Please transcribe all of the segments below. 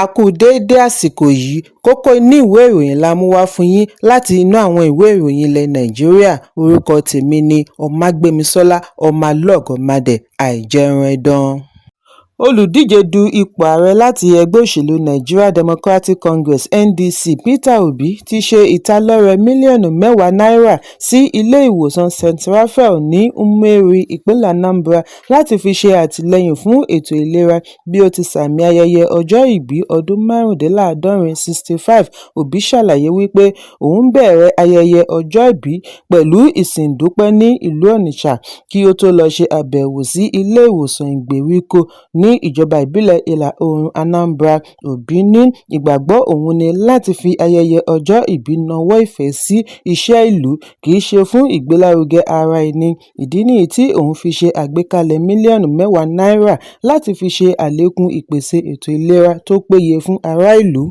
A kú déédé àsìkò yìí, kókó inú ìwé ìròyìn la mú wá fún yín láti inú àwọn ìwé ìròyìn ilẹ̀ Nàìjíríà. Orúkọ tèmi ni Ọmágbémisọ́lá Ọmọlọ́gọ̀mádẹ àìjẹran ẹdán. Olùdíje du ipò ààrẹ láti ẹgbẹ́ òṣèlú Nigeria Democratic Congress (NDC) Peter Obi ti ṣe ìtalọ́rẹ mílíọ̀nù 10 náírà sí ilé ìwòsàn St. Raphael ní Umueri, ìpínlẹ̀ Anambra láti fi ṣe àtìlẹ́yìn fún ètò ìlera bí ó ti sààmì ayẹyẹ ọjọ́ ìbí ọdún 65. 65. Obi ṣàlàyé wípé òun bẹ̀rẹ̀ ayẹyẹ ọjọ́ ìbí pẹ̀lú ìsìn ìdúpẹ́ ní ìlú Onitsha kí ó tó lọ ṣe àbẹ̀wò sí ilé ìwòsàn ìgbèríko ní ìjọba ìbílẹ̀ ìlà oòrùn Anambra. Obi ní ìgbàgbọ́ òun ni láti fi ayẹyẹ ọjọ́ ìbí nawọ́ ìfẹ́ sí iṣẹ́ ìlú, kìí ṣe fún ìgbélárugẹ ara ẹni. Ìdí nìyí tí òun fi ṣe àgbékalẹ̀ mílíọ̀nù 10 náírà láti fi ṣe àlékún ìpèsè ètò ìlera tó péye fún ará ìlú.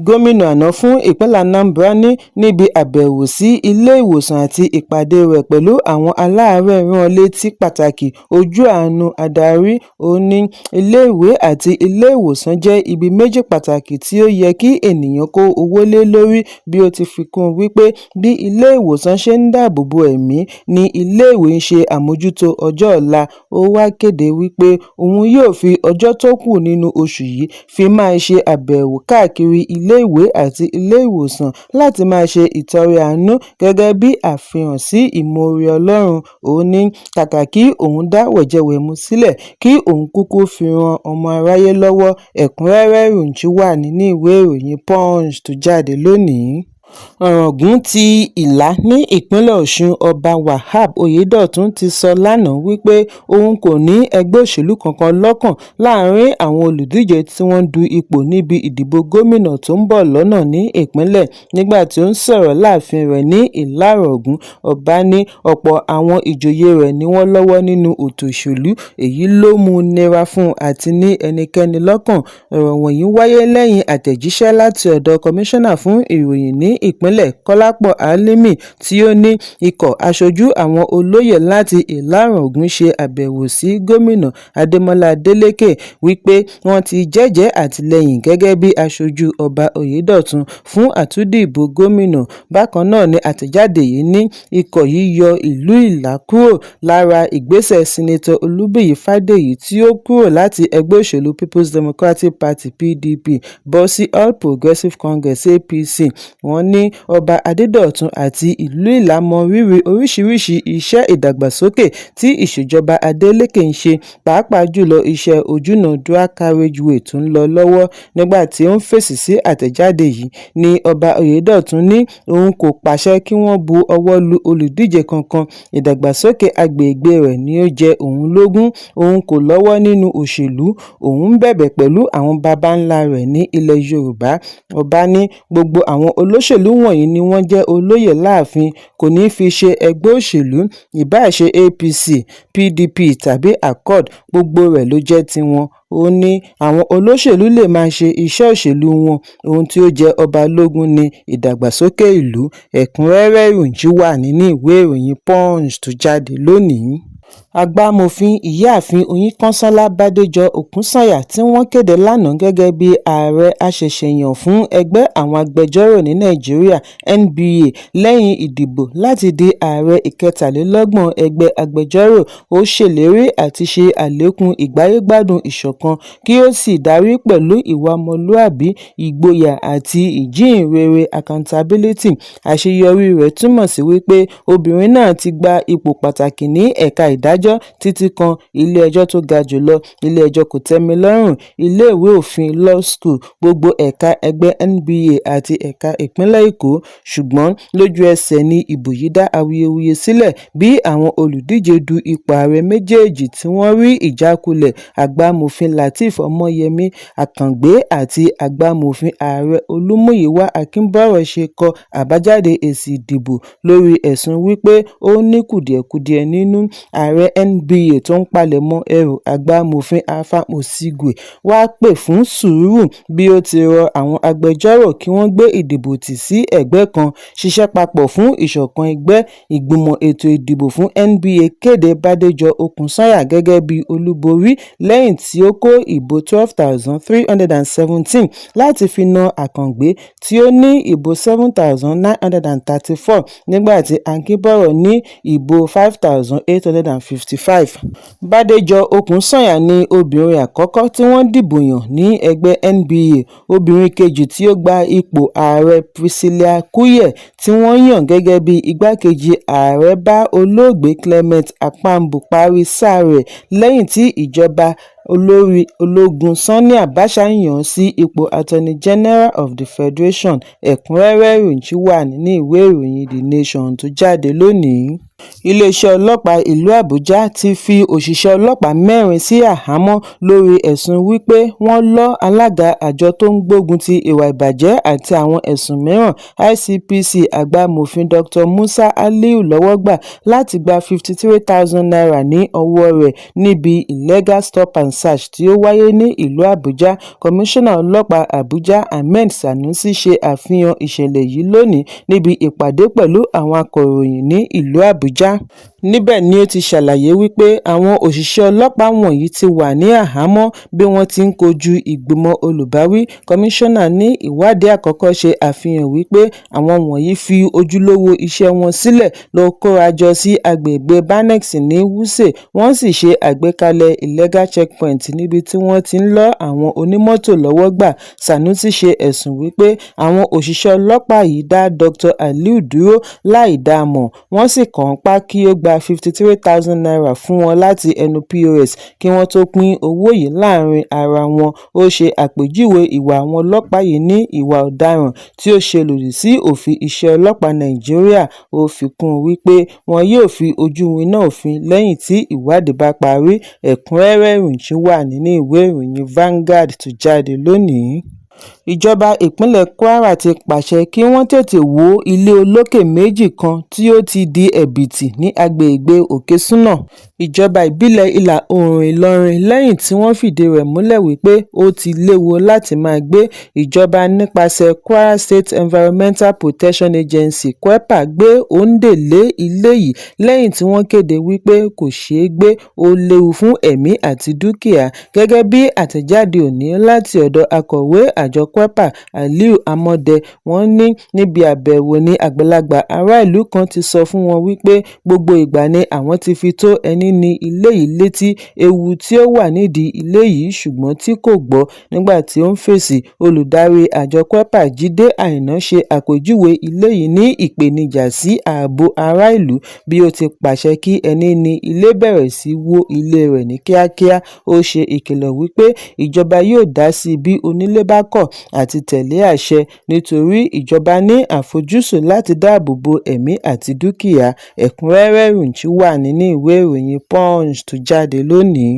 Gómìnà àná fún ìpínlẹ̀ Anambra ní níbi àbẹ̀wò sí ilé ìwòsàn àti ìpàdé rẹ̀ pẹ̀lú àwọn aláàárẹ̀ rán létí pàtàkì ojú àánú adarí. Ó ní ilé ìwé àti ilé ìwòsàn jẹ́ ibi méjì pàtàkì tí ó yẹ kí ènìyàn kó owó lé lórí, bí ó ti fi kún un wípé bí ilé ìwòsàn ṣe ń dáàbò bo ẹ̀mí ni ilé ìwé ń ṣe àmójútó ọjọ́ ọ̀la. Ó wá kéde wípé òun yóò fi ọjọ́ tó kù nínú oṣù yìí fi máa ṣe àbẹ̀wò káàkiri ilé ìwé àti ilé ìwòsàn láti máa ṣe ìtọrẹ àánú gẹ́gẹ́ bí àfihàn sí ìmoore Ọlọ́run. Ó ní kàkà kí òun dá wẹ̀jẹwẹ̀mu sílẹ̀ kí òun kúkú fi ran ọmọ aráyé lọ́wọ́. Ẹ̀kúnrẹ́rẹ́ ìròyìn wà nínú ìwé ìròyìn Punch tó jáde lónìí. Ọ̀ràngún ti Ìlá ní ìpínlẹ̀ Ọ̀ṣun Ọba Wahab Oyedotun ti sọ lánàá wípé òun kò ní ẹgbẹ́ òṣèlú kankan lọ́kàn láàrin àwọn olùdíje tí wọ́n du ipò níbi ìdìbò gómìnà tó ń bọ̀ lọ́nà ní ìpínlẹ̀. Nígbà tí ó ń sọ̀rọ̀ láàfin rẹ̀ ní Ìlá-Ọ̀ràngún, ọba ní ọ̀pọ̀ àwọn ìjòyè rẹ̀ ni wọ́n lọ́wọ́ nínú ètò òṣèlú, èyí ló mú nira fún àti ní ẹnikẹ́ni lọ́kàn. Ọ̀rọ̀ wọ̀nyí wáyé lẹ́yìn àtẹ̀jíṣẹ́ láti ọ̀dọ̀ kọmíṣánná fún ìròyìn ní ìpínlẹ̀ Kọ́lápọ̀ Álímì tí ó ní ikọ̀ aṣojú àwọn olóyè láti Ìlá-Ọ̀ràngún ṣe àbẹ̀wò sí gómìnà Adémọ́lá Adélékè wípé wọ́n ti jẹ́jẹ̀ẹ́ àtìlẹ́yìn gẹ́gẹ́ bí aṣojú ọba Oyedotun fún àtúndìbò gómìnà. Bákan náà ni àtẹ̀jáde yìí ní ikọ̀ yìí yọ ìlú Ìlá kúrò lára ìgbésẹ̀ Sínátọ̀ Olúbíyì Fádèyí tí ó kúrò láti ẹgbẹ́ òṣèlú People's Democratic Party (PDP) bọ́ sí All Progressive Congress (APC). Wọ́n ní ọba Adédọ̀tun àti ìlú Ìlá mọ rírì oríṣiríṣi iṣẹ́ ìdàgbàsókè tí ìṣèjọba Adélékè ń ṣe, pàápàá jùlọ iṣẹ́ ojúnà-dúrà carriageway tó ń lọ lọ́wọ́. Nígbà tí ó ń fèsì sí àtẹ̀jáde yìí ni ọba Oyedotun ní òun kò pàṣẹ kí wọ́n bu ọwọ́ lu olùdíje kankan, ìdàgbàsókè agbègbè rẹ̀ ni ó jẹ òun lógún, òun kò lọ́wọ́ nínú òṣèlú, òun ń bẹ̀bẹ̀ pẹ̀lú àwọn baba ńlá rẹ̀ ní ilẹ̀ Yorùbá. Ọba ní gbogbo àwọn olóṣèlú wọ̀nyí ni wọ́n jẹ́ olóyè láàfin, kò ní fi ṣe ẹgbẹ́ òṣèlú, ìbáà ṣe APC, PDP tàbí Accord, gbogbo rẹ̀ ló jẹ́ tiwọn. Ó ní àwọn olóṣèlú lè máa ṣe iṣẹ́ òṣèlú wọn, ohun tí ó jẹ ọba lógún ni ìdàgbàsókè ìlú. Ẹ̀kúnrẹ́rẹ́ ìròyìn wà nínú ìwé ìròyìn Punch tó jáde lónìí. Agbámọ̀fin ìyáàfin Oyinkanṣọ́lá Bádéjọ Òkúnsànyà tí wọ́n kéde lánàá gẹ́gẹ́ bí ààrẹ aṣẹ̀ṣẹ̀yàn fún ẹgbẹ́ àwọn agbẹjọ́rò ní Nàìjíríà (NBA) lẹ́yìn ìdìbò láti di ààrẹ ìkẹtàlélọ́gbọ̀n ẹgbẹ́ agbẹjọ́rò. Ó ṣèlérí àti ṣe àlékún ìgbáyégbádùn ìṣọ̀kan kí ó sì darí pẹ̀lú ìwà ọmọlúàbí, ìgboyà àti ìjíhìnrere accountability. Àṣeyọrí rẹ̀ túmọ̀ sí wípé obìnrin náà ti gba ipò pàtàkì ní ẹ̀ka ìdájọ́ títí kan ilé-ẹjọ́ tó ga jùlọ, ilé-ẹjọ́ kòtẹ́milọ́rùn, ilé-ìwé òfin Law School, gbogbo ẹ̀ka ẹgbẹ́ NBA àti ẹ̀ka ìpínlẹ̀ Èkó. Ṣùgbọ́n lójú ẹsẹ̀ ni ìbò yìí dá awuyewuye sílẹ̀ bí àwọn olùdíje du ipò ààrẹ méjèèjì tí wọ́n rí ìjákulẹ̀. Agbámọ̀fin Lateef Ọmọyẹmí Àkàngbé àti agbámọ̀fin ààrẹ Olúmúyìwá Akínbọ́rọ̀ ṣe kọ àbájáde èsì ìdìbò lórí ẹ̀sùn wípé ó ní kùdìẹ̀kudiẹ nínú. Ààrẹ ààrẹ NBA tó ń palẹ̀mọ́ ẹrù àgbà amòfin Alpha Osigwe wá pè fún sùúrù bí ó ti rọ àwọn agbẹjọ́rò kí wọ́n gbé ìdìbò tì sí ẹ̀gbẹ́ kan, ṣiṣẹ́ papọ̀ fún ìṣọ̀kan ẹgbẹ́. Ìgbìmọ̀ ètò ìdìbò fún NBA kéde Bádéjọ Òkúnsànyà gẹ́gẹ́ bí olúborí lẹ́yìn tí ó kó ìbò 12,317 láti fi na Àkàngbé tí ó ní ìbò 7,934 nígbà tí Akínbọ́rọ̀ ní ìbò 5,855. Bádéjọ Òkúnsànyà ni obìnrin àkọ́kọ́ tí wọ́n dìbò yàn ní ẹgbẹ́ NBA. Obìnrin kejì tí ó gba ipò ààrẹ Priscilla Kuyẹ̀ tí wọ́n yàn gẹ́gẹ́ bí igbákejì ààrẹ bá olóògbé Clement Akpabio parí sáà rẹ̀ lẹ́yìn tí ìjọba olórí ológun Sani Abacha yàn sí ipò Attorney General of the Federation. Ẹ̀kúnrẹ́rẹ́ ìròyìn wà nínú ìwé ìròyìn The Nation tó jáde lónìí. Iléeṣẹ́ ọlọ́pàá ìlú Àbújá ti fi òṣìṣẹ́ ọlọ́pàá 4 sí àhámọ́ lórí ẹ̀sùn wípé wọ́n lọ́ alága àjọ tó ń gbógun ti ìwà ìbàjẹ́ àti àwọn ẹ̀sùn mìíràn. ICPC àgbà amòfin Dr. Musa Aliu lọ́wọ́ gbà láti gba 53,000 naira ní ọwọ́ rẹ̀ níbi illegal stop and search tí ó wáyé ní ìlú Àbújá. Kọmíṣánná ọlọ́pàá Àbújá Ahmed Sanusi ṣe àfihàn ìṣẹ̀lẹ̀ yìí lónìí níbi ìpàdé pẹ̀lú àwọn akọ̀ròyìn ní ìlú Àbújá. Níbẹ̀ ni ó ti ṣàlàyé wípé àwọn òṣìṣẹ́ ọlọ́pàá wọ̀nyí ti wà ní àhámọ́ bí wọ́n ti ń kojú ìgbìmọ̀ olùbáwí. Kọmíṣánná ní ìwádìí àkọ́kọ́ ṣe àfihàn wípé àwọn wọ̀nyí fi ojúlówó iṣẹ́ wọn sílẹ̀ lọ kóra jọ sí agbègbè Banex ní Wuse, wọ́n sì ṣe àgbékalẹ̀ illegal checkpoint níbi tí wọ́n ti ń lọ́ àwọn onímọ́tò lọ́wọ́ gbà. Sanusi ṣe ẹ̀sùn wípé àwọn òṣìṣẹ́ ọlọ́pàá yìí dá Dr. Aliu dúró láì dá a mọ̀, wọ́n sì kàn án pa kí ó gba 53,000 naira fún wọn láti ẹnu POS kí wọ́n tó pín owó yìí láàrin ara wọn. Ó ṣe àpèjúwe ìwà àwọn ọlọ́pàá yìí ní ìwà ọ̀daràn tí ó ṣe lòdì sí òfin iṣẹ́ ọlọ́pàá Nàìjíríà. Ó fi kún un wípé wọn yóò fi ojú winá òfin lẹ́yìn tí ìwádìí bá parí. Ẹ̀kúnrẹ́rẹ́ ìròyìn wà nínú ìwé ìròyìn Vanguard tó jáde lónìí. Ìjọba ìpínlẹ̀ Kwara ti pàṣẹ kí wọ́n tètè wó ilé olókè méjì kan tí ó ti di ẹ̀bìtì ní agbègbè Òkèsúnà, ìjọba ìbílẹ̀ Ìlà-Oòrùn Ìlọrin lẹ́yìn tí wọ́n fìdí rẹ̀ múlẹ̀ wípé ó ti léwu láti máa gbé. Ìjọba nípasẹ̀ Kwara State Environmental Protection Agency (KWEPA) gbé òǹdè lé ilé yìí lẹ́yìn tí wọ́n kéde wípé kò ṣeé gbé, ó léwu fún ẹ̀mí àti dúkìá. Gẹ́gẹ́ bí àtẹ̀jáde òní láti ọ̀dọ̀ akọ̀wé àjọ KWEPA Aliu Amode, wọ́n ní níbi àbẹ̀wò ní àgbàlagbà ará ìlú kan ti sọ fún wọn wípé gbogbo ìgbà ni àwọn ti fi tó ẹni ní ilé yìí létí ewu tí ó wà nídìí ilé yìí ṣùgbọ́n tí kò gbọ́. Nígbà tí ó ń fèsì, olùdarí àjọ KWEPA Jídé Àìná ṣe àpèjúwe ilé yìí ní ìpèníjà sí ààbò ará ìlú bí ó ti pàṣẹ kí ẹni ní ilé bẹ̀rẹ̀ sí wó ilé rẹ̀ ní kíákíá. Ó ṣe ìkìlọ̀ wípé ìjọba yóò dá sí bí onílé bá kọ̀ àti tẹ̀lé àṣẹ nítorí ìjọba ní àfojúsùn láti dáàbò bo ẹ̀mí àti dúkìá. Ẹ̀kúnrẹ́rẹ́ ìròyìn wà nínú ìwé ìròyìn Punch tó jáde lónìí.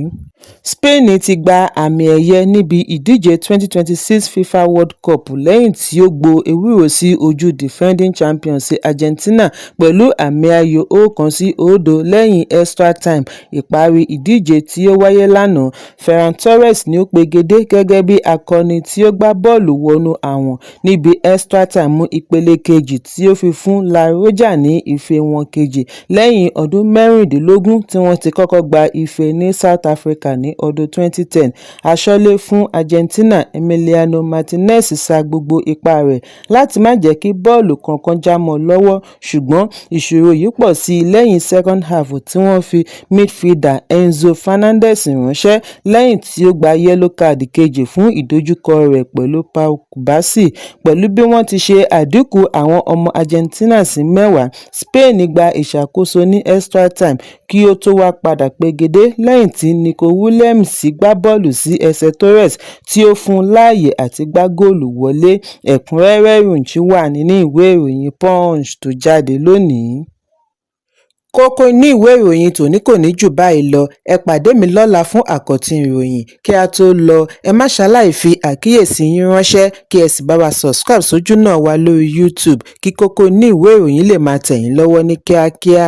Spain ti gba àmì ẹ̀yẹ níbi ìdíje 2026 FIFA World Cup lẹ́yìn tí ó gbo ewúro sí ojú defending champions Argentina pẹ̀lú àmì ayò 1-0 lẹ́yìn extra time. Ìparí ìdíje tí ó wáyé lánàá, Ferran Torres ni ó pegedé gẹ́gẹ́ bí akọni tí ó gbá bọ́ọ̀lù wọnú àwọ̀n níbi extra time mú ìpele kejì tí ó fi fún La Roja ní ife wọn kejì lẹ́yìn ọdún 16 tí wọ́n ti kọ́kọ́ gba ife ní South Africa ní ọdún 2010. Aṣọ́lé fún Argentina Emiliano Martinez sa gbogbo ipá rẹ̀ láti má jẹ́ kí bọ́ọ̀lù kankan já mọ́ lọ́wọ́, ṣùgbọ́n ìṣòro yìí pọ̀ sí i lẹ́yìn second half tí wọ́n fi midfielder Enzo Fernandez ránṣẹ́ lẹ́yìn tí ó gba yellow card kejì fún ìdojúkọ rẹ̀ pẹ̀lú Pau Cubarsí. Pẹ̀lú bí wọ́n ti ṣe àdínkù àwọn ọmọ Argentina sí 10, Spain gba ìṣàkóso ní extra time kí ó tó wá padà pegedé lẹ́yìn tí Nico Williams gbá bọ́ọ̀lù sí ẹsẹ̀ Torres tí ó fún láàyè àti gbá góòlù wọlé. Ẹ̀kúnrẹ́rẹ́ ìròyìn wà nínú ìwé ìròyìn Punch tó jáde lónìí. Kókó inú ìwé ìròyìn tòní kò ní jù báyìí lọ. Ẹ pàdé mi lọ́la fún àkọ́tún ìròyìn. Kí a tó lọ, ẹ má ṣaláì fi àkíyèsí yín ránṣẹ́ kí ẹ sì bá wa subscribe sójú náà wa lórí YouTube kí kókó inú ìwé ìròyìn lè máa tẹ̀ yín lọ́wọ́ ní kíákíá.